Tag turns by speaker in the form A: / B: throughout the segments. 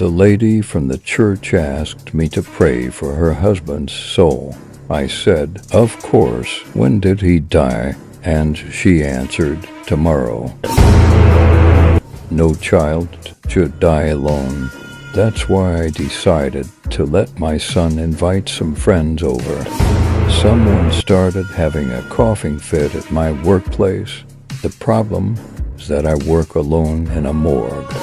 A: The lady from the church asked me to pray for her husband's soul. I said, "Of course. When did he die?" And she answered, "Tomorrow." No child should die alone. That's why I decided to let my son invite some friends over. Someone started having a coughing fit at my workplace. The problem is that I work alone in a morgue.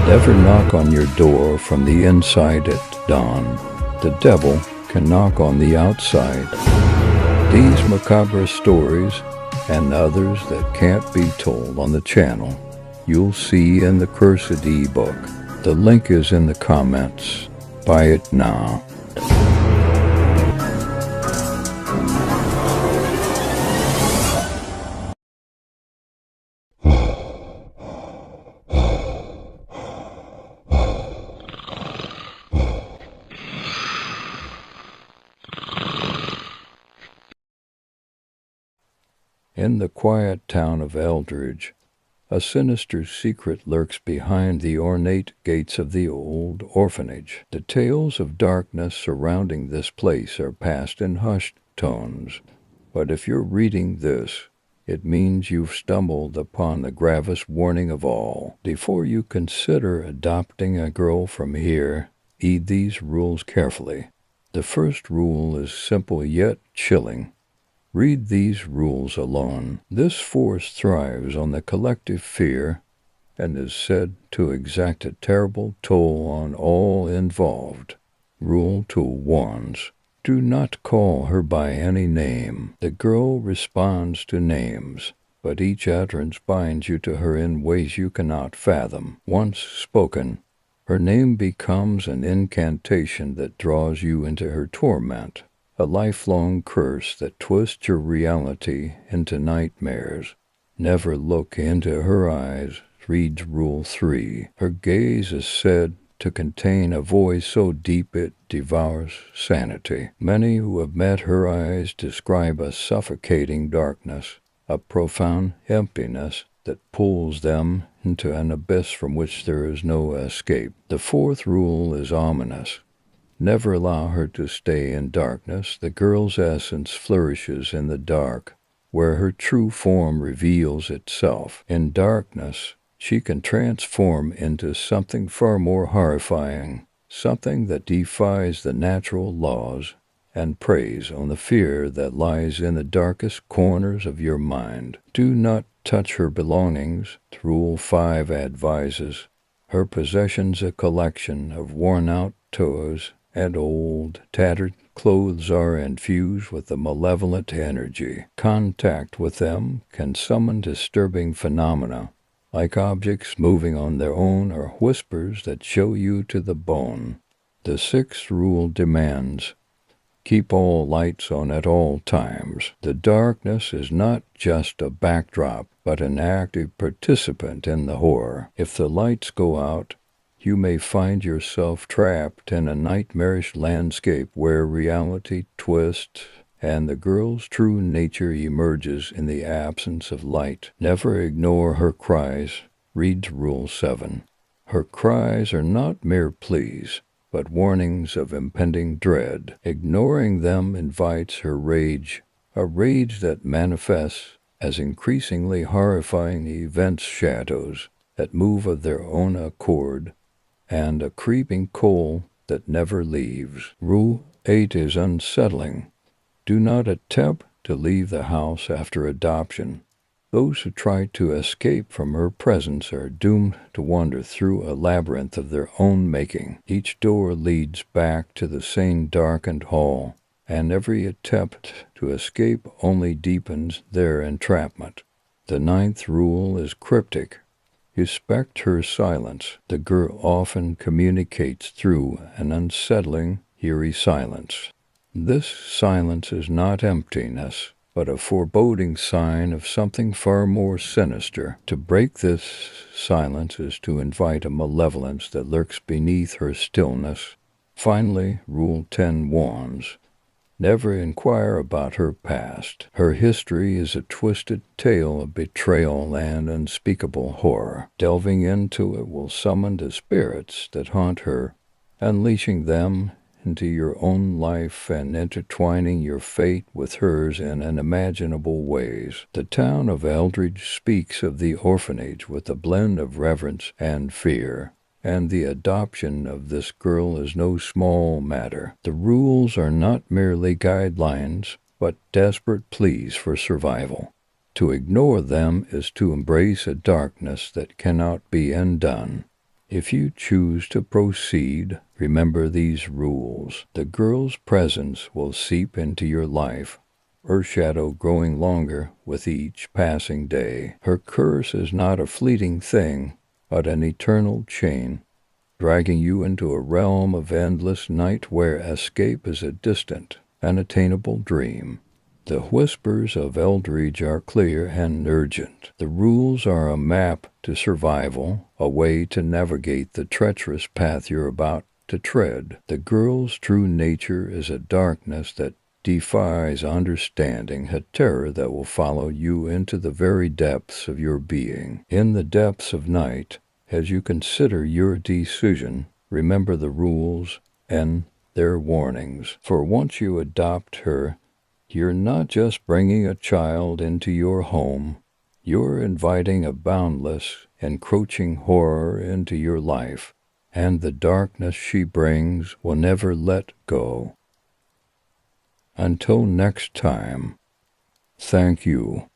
A: Never knock on your door from the inside at dawn. The devil can knock on the outside. These macabre stories and others that can't be told on the channel, you'll see in the Cursed ebook. The link is in the comments. Buy it now. In the quiet town of Eldridge, a sinister secret lurks behind the ornate gates of the old orphanage. The tales of darkness surrounding this place are passed in hushed tones, but if you're reading this, it means you've stumbled upon the gravest warning of all. Before you consider adopting a girl from here, heed these rules carefully. The first rule is simple yet chilling. Read these rules alone. This force thrives on the collective fear and is said to exact a terrible toll on all involved. Rule 2 warns. Do not call her by any name. The girl responds to names, but each utterance binds you to her in ways you cannot fathom. Once spoken, her name becomes an incantation that draws you into her torment. A lifelong curse that twists your reality into nightmares. Never look into her eyes, reads Rule 3. Her gaze is said to contain a voice so deep it devours sanity. Many who have met her eyes describe a suffocating darkness, a profound emptiness that pulls them into an abyss from which there is no escape. The fourth rule is ominous. Never allow her to stay in darkness. The girl's essence flourishes in the dark, where her true form reveals itself. In darkness, she can transform into something far more horrifying, something that defies the natural laws and preys on the fear that lies in the darkest corners of your mind. Do not touch her belongings, Rule 5 advises. Her possessions a collection of worn-out toys and old, tattered clothes are infused with a malevolent energy. Contact with them can summon disturbing phenomena, like objects moving on their own or whispers that show you to the bone. The sixth rule demands, keep all lights on at all times. The darkness is not just a backdrop, but an active participant in the horror. If the lights go out, you may find yourself trapped in a nightmarish landscape where reality twists and the girl's true nature emerges in the absence of light. Never ignore her cries, reads Rule 7. Her cries are not mere pleas, but warnings of impending dread. Ignoring them invites her rage, a rage that manifests as increasingly horrifying events shadows that move of their own accord, and a creeping coal that never leaves. Rule 8 is unsettling. Do not attempt to leave the house after adoption. Those who try to escape from her presence are doomed to wander through a labyrinth of their own making. Each door leads back to the same darkened hall, and every attempt to escape only deepens their entrapment. The ninth rule is cryptic. Respect her silence. The girl often communicates through an unsettling, eerie silence. This silence is not emptiness, but a foreboding sign of something far more sinister. To break this silence is to invite a malevolence that lurks beneath her stillness. Finally, Rule 10 warns, Never inquire about her past. Her history is a twisted tale of betrayal and unspeakable horror. Delving into it will summon the spirits that haunt her, unleashing them into your own life and intertwining your fate with hers in unimaginable ways. The town of Eldridge speaks of the orphanage with a blend of reverence and fear, and the adoption of this girl is no small matter. The rules are not merely guidelines, but desperate pleas for survival. To ignore them is to embrace a darkness that cannot be undone. If you choose to proceed, remember these rules. The girl's presence will seep into your life, her shadow growing longer with each passing day. Her curse is not a fleeting thing, but an eternal chain, dragging you into a realm of endless night where escape is a distant, unattainable dream. The whispers of Eldridge are clear and urgent. The rules are a map to survival, a way to navigate the treacherous path you're about to tread. The girl's true nature is a darkness that defies understanding, a terror that will follow you into the very depths of your being. In the depths of night, as you consider your decision, remember the rules and their warnings. For once you adopt her, you're not just bringing a child into your home, you're inviting a boundless, encroaching horror into your life, and the darkness she brings will never let go. Until next time, thank you.